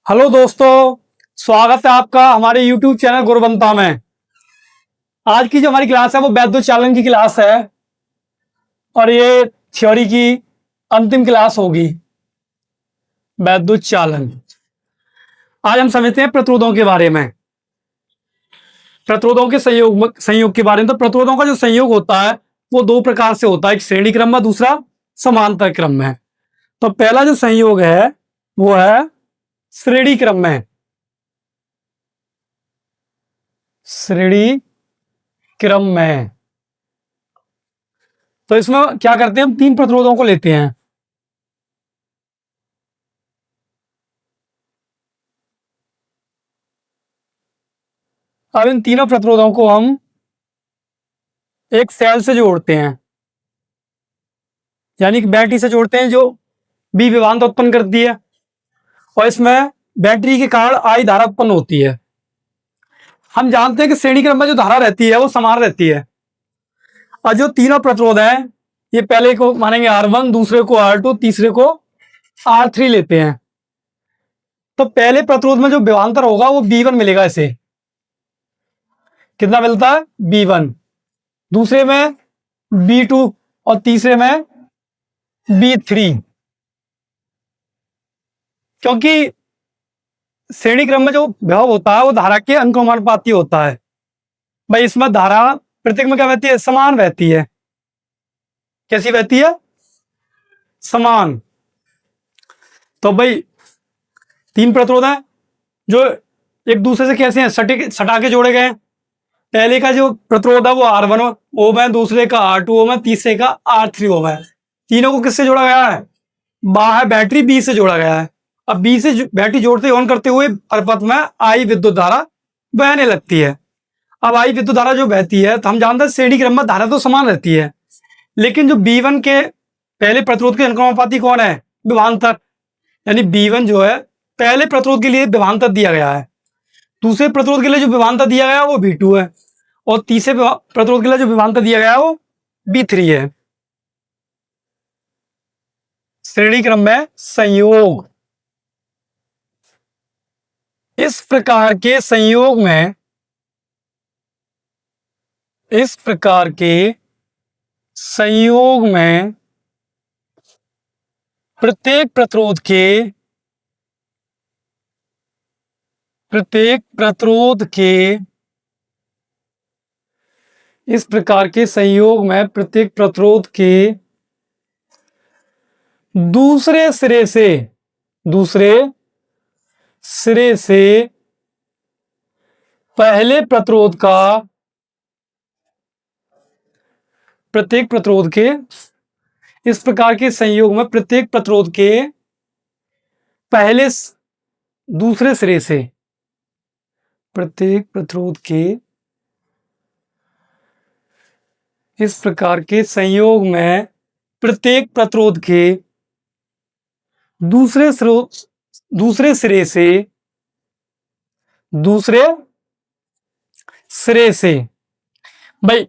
Hello दोस्तों, स्वागत है आपका हमारे YouTube चैनल गुरुबंता में। आज की जो हमारी क्लास है वो वैद्योच्चालन की क्लास है और ये थ्योरी की अंतिम क्लास होगी। वैद्योच्चालन। आज हम समझते हैं प्रतिरोधों के बारे में, प्रतिरोधों के संयोग के बारे में। तो प्रतिरोधों का जो संयोग होता है वो दो प्रकार से होता है, एक श्रेणी क्रम में, दूसरा समांतर क्रम में। तो पहला जो संयोग है वो है श्रेणी क्रम में। श्रेणी क्रम में तो इसमें क्या करते हैं, हम तीन प्रतिरोधों को लेते हैं। अब इन तीनों प्रतिरोधों को हम एक सेल से जोड़ते हैं, यानी कि बैटरी से जोड़ते हैं जो बी विभवांतर उत्पन्न करती है, और इसमें बैटरी के कारण आई धारा उत्पन्न होती है। हम जानते हैं कि श्रेणी क्रम में जो धारा रहती है वो समान रहती है। और जो तीनों प्रतिरोध हैं ये पहले को मानेंगे R1, दूसरे को R2, तीसरे को R3 लेते हैं। तो पहले प्रतिरोध में जो विभवांतर होगा वो B1 मिलेगा। इसे कितना मिलता है? B1। दूसरे में B2 और तीसरे में B3। क्योंकि श्रेणी क्रम में जो विभव होता है वो धारा के अनुक्रमानुपाती होता है। भाई इसमें धारा प्रत्येक में क्या बहती है? समान बहती है। कैसी बहती है? समान। तो भाई तीन प्रतिरोध हैं जो एक दूसरे से कैसे हैं? सटा के जोड़े गए हैं। पहले का जो प्रतिरोध है वो R1 ओम है, दूसरे का R2 ओम है, तीसरे का R3 ओम है। तीनों को किससे जोड़ा गया है? बाहर बैटरी B से जोड़ा गया है। अब B से बैटरी जोड़ते ऑन करते हुए परिपथ में आई विद्युत धारा बहने लगती है। अब आई विद्युत धारा जो बहती है तो हम जानते हैं श्रेणी क्रम में धारा तो समान रहती है, लेकिन जो B1 के पहले प्रतिरोध के अनुक्रमानुपाती कौन है? विभवांतर। यानी B1 जो है पहले प्रतिरोध के लिए विभवांतर दिया गया है, दूसरे प्रतिरोध के लिए जो विभवांतर दिया गया है वो B2 है, और तीसरे प्रतिरोध के लिए जो विभवांतर दिया गया है वो B3 है। श्रेणी क्रम में संयोग। इस प्रकार के संयोग में प्रत्येक प्रतिरोध के इस प्रकार के संयोग में प्रत्येक प्रतिरोध के दूसरे सिरे से पहले प्रतिरोध का, प्रत्येक प्रतिरोध के इस प्रकार के संयोग में प्रत्येक प्रतिरोध के पहले दूसरे सिरे से, प्रत्येक प्रतिरोध के इस प्रकार के संयोग में प्रत्येक प्रतिरोध के दूसरे सिरे से भाई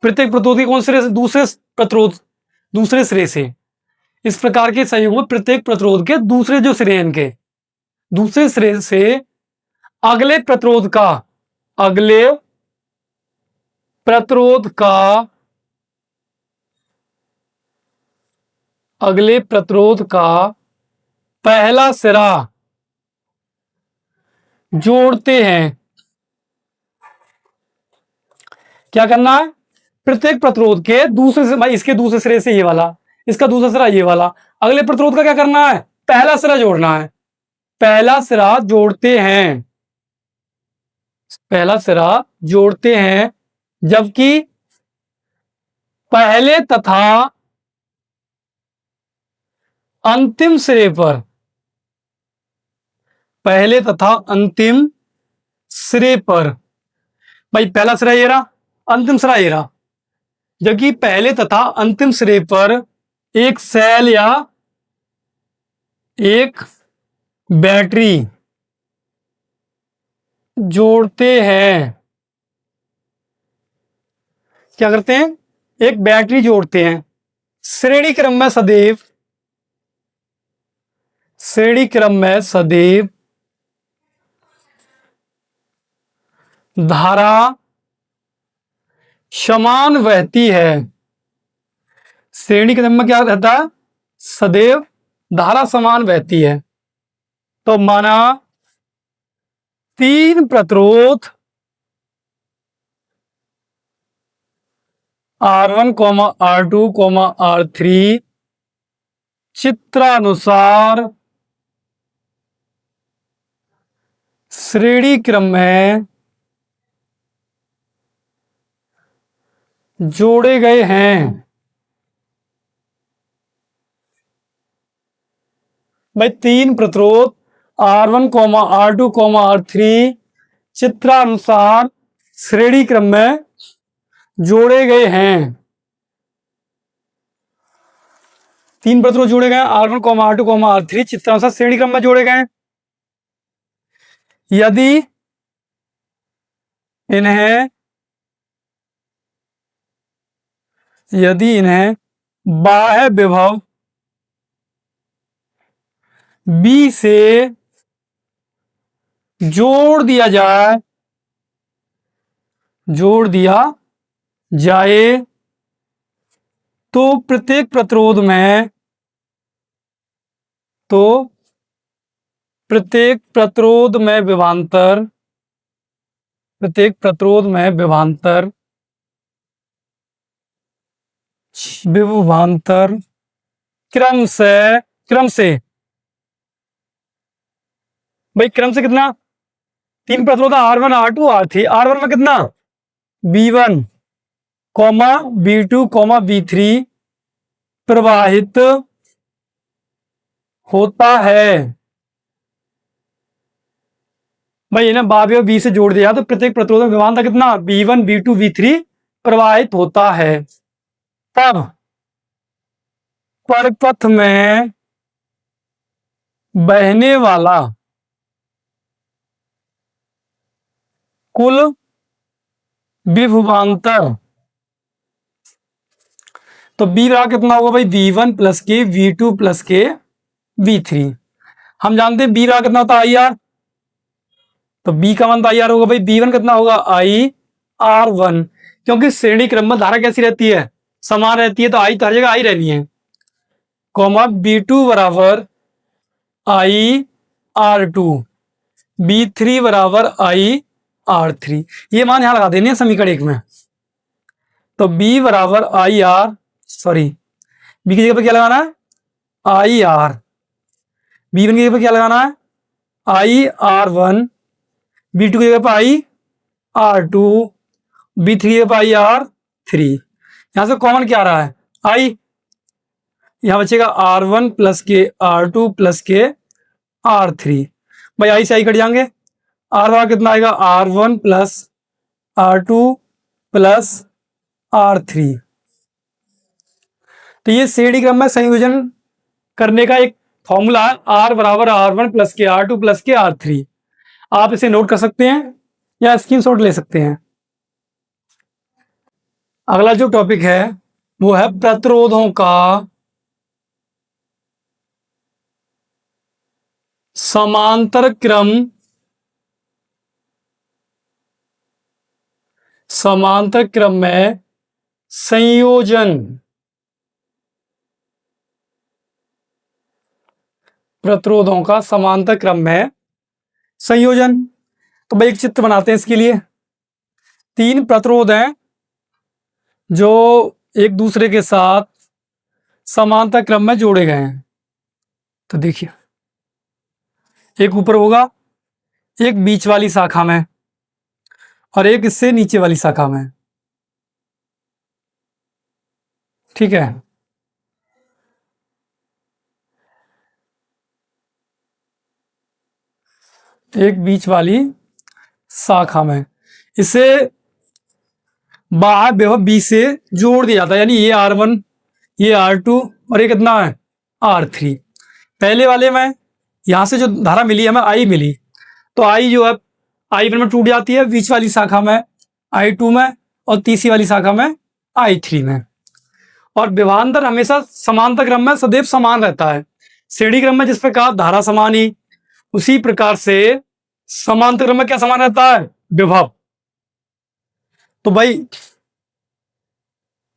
प्रत्येक प्रतिरोध के कौन सिरे से? दूसरे सिरे से। इस प्रकार के संयोग में प्रत्येक प्रतिरोध के दूसरे जो सिरे हैं इनके दूसरे सिरे से अगले प्रतिरोध का पहला सिरा जोड़ते हैं। क्या करना है? प्रत्येक प्रतिरोध के दूसरे से, भाई इसके दूसरे सिरे से ये वाला, इसका दूसरा सिरा ये वाला, अगले प्रतिरोध का क्या करना है? पहला सिरा जोड़ना है। पहला सिरा जोड़ते हैं, जबकि पहले तथा अंतिम सिरे पर, भाई पहला सिरा ये रहा, अंतिम सिरा ये रहा, जबकि पहले तथा अंतिम सिरे पर एक सेल या एक बैटरी जोड़ते हैं। क्या करते हैं? एक बैटरी जोड़ते हैं। श्रेणी क्रम में सदैव धारा समान बहती है। श्रेणी क्रम में क्या रहता है? सदैव धारा समान बहती है। तो माना 3 प्रतिरोध R1, R2, R3 चित्रानुसार श्रेणी क्रम में जोड़े गए हैं। भाई 3 प्रतिरोध R1, R2, R3 चित्रानुसार श्रेणी क्रम में जोड़े गए हैं। 3 प्रतिरोध जोड़े गए R1, R2, R3 चित्रानुसार श्रेणी क्रम में जोड़े गए। यदि इन्हें बाह्य विभव B से जोड़ दिया जाए तो प्रत्येक प्रतिरोध में विभवांतर क्रम से भाई क्रम से कितना? 3 प्रतिरोध R1, R2, R3। R1 में कितना? B1, B2, B3 प्रवाहित होता है। भाई इन्हें बाह्य B से जोड़ दिया तो प्रत्येक प्रतिरोध में विभवांतर कितना? B1, B2, B3 प्रवाहित होता है। तब परिपथ में बहने वाला कुल विभवांतर तो B बराबर कितना होगा भाई? V1 प्लस के V2 प्लस के V3। हम जानते हैं B बराबर कितना होता है? IR। तो B का मान IR होगा भाई। B1 कितना होगा? IR1। क्योंकि श्रेणी क्रम में धारा कैसी रहती है? समान रहती है, तो I तो हर जगह I रहनी है। B2 बराबर IR2, B3 बराबर IR3। ये मान यहां लगा देने हैं समीकरण 1 में। तो B बराबर B की जगह पर क्या लगाना है? IR। B1 की जगह पर क्या लगाना है? IR1। B2 की जगह पर IR2। B3 की जगह पर IR3। यहां से कॉमन क्या आ रहा है? I। यहां बचेगा R1 प्लस के R2 प्लस के R3। भाई I से I कट जाएंगे। R कितना आएगा? R1 plus R2 plus R3। तो ये श्रेणी क्रम में संयोजन करने का एक फॉर्मूला है। R बराबर R1 प्लस के R2 प्लस के R3। आप इसे नोट कर सकते हैं या स्क्रीनशॉट ले सकते हैं। अगला जो टॉपिक है वो है प्रतिरोधों का समांतर क्रम में संयोजन। प्रतिरोधों का समांतर क्रम में संयोजन। तो भाई एक चित्र बनाते हैं इसके लिए। 3 प्रतिरोध हैं जो एक दूसरे के साथ समांतर क्रम में जोड़े गए हैं। तो देखिए, एक ऊपर होगा, एक बीच वाली शाखा में और एक इससे नीचे वाली शाखा में। ठीक है। एक बीच वाली शाखा में इसे बाह्य विभव B से जोड़ दिया जाता है। यानी ये R1, ये R2 और ये कितना है? R3। पहले वाले में यहां से जो धारा मिली हमें I मिली, तो I जो है I1 में टूट जाती है, बीच वाली शाखा में I2 में और तीसरी वाली शाखा में I3 में। और विभवांतर हमेशा समांतर क्रम में सदैव समान रहता है। श्रेणी क्रम में जिस प्रकार धारा समान ही, उसी प्रकार से समांतर क्रम में क्या समान रहता है? विभव। तो भाई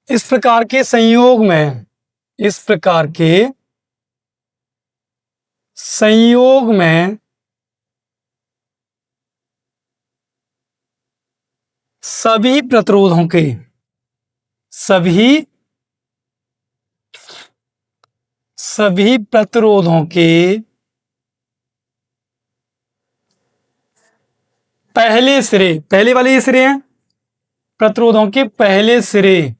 इस प्रकार के संयोग में, इस प्रकार के संयोग में सभी प्रतिरोधों के, सभी प्रतिरोधों के पहले सिरे, पहले वाले ये सिरे हैं, प्रतिरोधों के पहले सिरे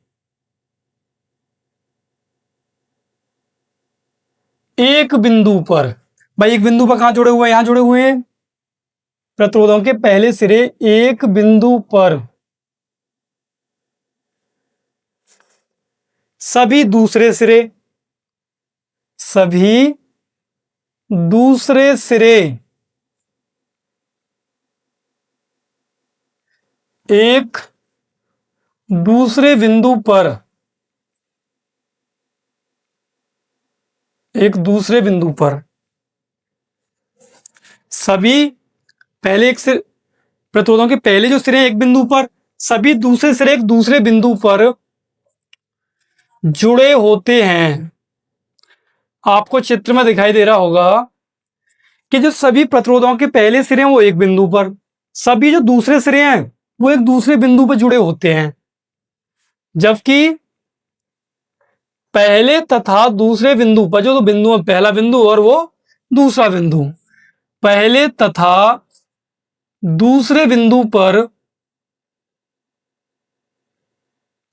एक बिंदु पर, भाई एक बिंदु पर कहां जुड़े हुए हैं, यहां जुड़े हुए हैं। प्रतिरोधों के पहले सिरे एक बिंदु पर सभी दूसरे सिरे, सभी दूसरे सिरे एक दूसरे बिंदु पर, एक दूसरे बिंदु पर सभी पहले एक सिरे, प्रतिरोधों के पहले जो सिरे एक बिंदु पर, सभी दूसरे सिरे एक दूसरे बिंदु पर जुड़े होते हैं। आपको चित्र में दिखाई दे रहा होगा कि जो सभी प्रतिरोधों के पहले सिरे हैं वो एक बिंदु पर, सभी जो दूसरे सिरे हैं वो एक दूसरे बिंदु पर जुड़े होते हैं, जबकि पहले तथा दूसरे बिंदु पर, जो बिंदु है, पहला बिंदु और वो दूसरा बिंदु, पहले तथा दूसरे बिंदु पर,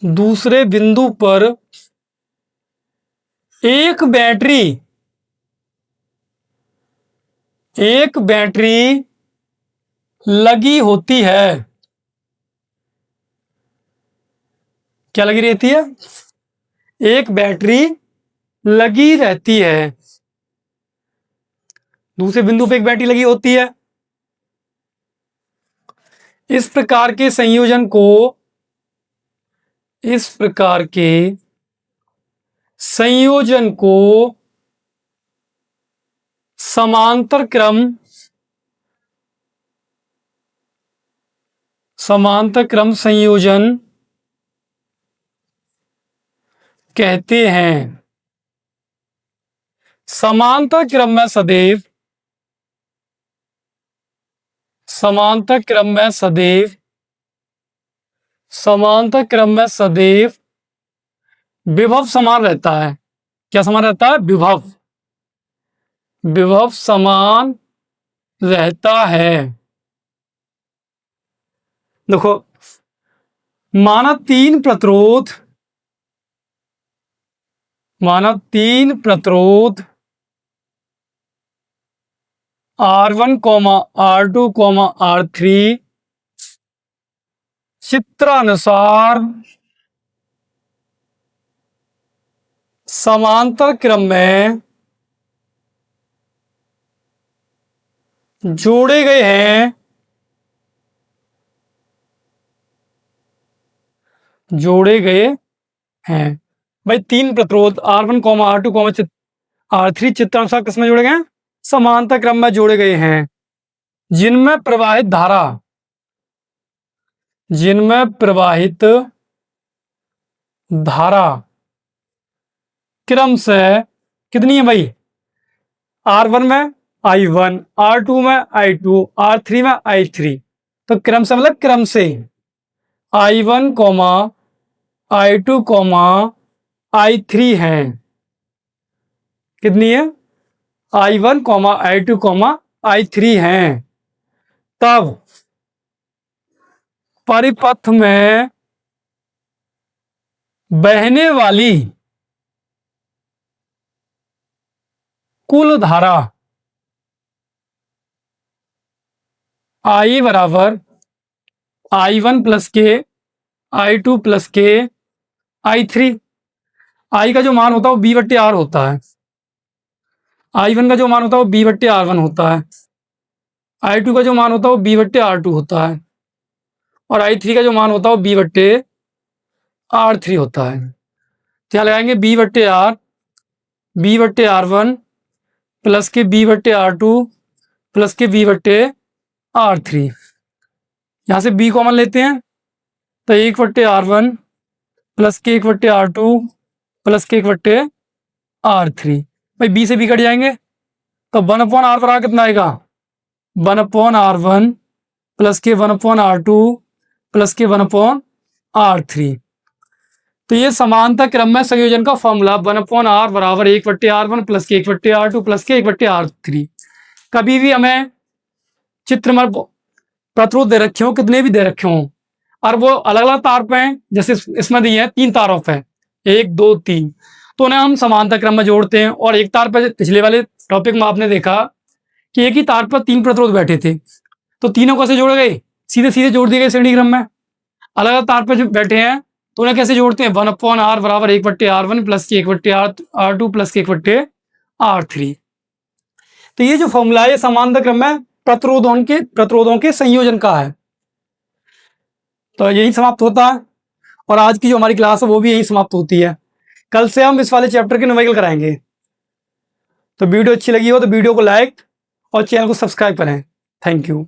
दूसरे बिंदु पर एक बैटरी, एक बैटरी लगी होती है। क्या लगी रहती है? एक बैटरी लगी रहती है, दूसरे बिंदु पे एक बैटरी लगी होती है। इस प्रकार के संयोजन को, इस प्रकार के संयोजन को समांतर क्रम, समांतर क्रम संयोजन कहते हैं। समांतर क्रम में सदैव, समांतर क्रम में सदैव, समांतर क्रम में सदैव विभव समान रहता है। क्या समान रहता है? विभव, विभव समान रहता है। देखो, माना तीन प्रतिरोध, माना तीन प्रतिरोध R1, R2, R3 चित्रानुसार समांतर क्रम में जोड़े गए हैं, जोड़े गए हैं। भाई तीन प्रतिरोध R1, R2, R3 चित्रानुसार किसमें जोड़े गए हैं? समांतर क्रम में जोड़े गए हैं, जिनमें प्रवाहित धारा, जिनमें प्रवाहित धारा क्रम से कितनी है भाई? R1 में I1, R2 में I2, R3 में I3। तो क्रम से मतलब क्रम से I1, I2, I3 है। कितनी है? I1, I2, I3 हैं। तब परिपथ में बहने वाली कुल धारा I बराबर I1 प्लस के, I2 प्लस के, I3। I का जो मान होता है वो B/R होता है, I1 का जो मान होता है वो B/R1 होता है, I2 का जो मान होता है वो B/R2 होता है, और I3 का जो मान होता है वो B/R3 होता है। क्या लगाएंगे? B/R, B/R1 प्लस के B/R2 प्लस के B/R3। यहां से B कॉमन लेते हैं तो 1/R1 plus k 1/R2 plus k 1/R3। भाई बी से बी कट जाएंगे तो 1/R बराबर कितना आएगा 1/R1 प्लस के 1/R2 प्लस के 1/R3। तो ये समानता क्रम में संयोजन का फॉर्मूला 1/R बराबर 1/R1 प्लस के 1/R2 प्लस के 1/R3। कभी भी हमें चित्र में प्रतिरोध दे रखे हो, कितने भी दे रखे हो, और वो अलग अलग तार पे हैं, जैसे इसमें दिए हैं 3 तारों पे 1 2 3, तो उन्हें हम समानता क्रम में जोड़ते हैं। और एक तार पे पिछले वाले टॉपिक में आपने देखा कि एक ही तार पर 3 प्रतिरोध बैठे थे, तो तीनों कैसे जोड़े गए, सीधे सीधे जोड़ दिए गए श्रेणी क्रम में। अलग अलग तार पर जो बैठे हैं तो उन्हें कैसे जोड़ते हैं 1/R बराबर 1/R1 प्लस के 1/R2 प्लस के 1/R3। तो ये जो फॉर्मूला है समानता क्रम में प्रतिरोधों के संयोजन का है। तो यही समाप्त होता है और आज की जो हमारी क्लास है वो भी यही समाप्त होती है। कल से हम इस वाले चैप्टर के न्यूमेरिकल कराएंगे। तो वीडियो अच्छी लगी हो तो वीडियो को लाइक और चैनल को सब्सक्राइब करें। Thank you.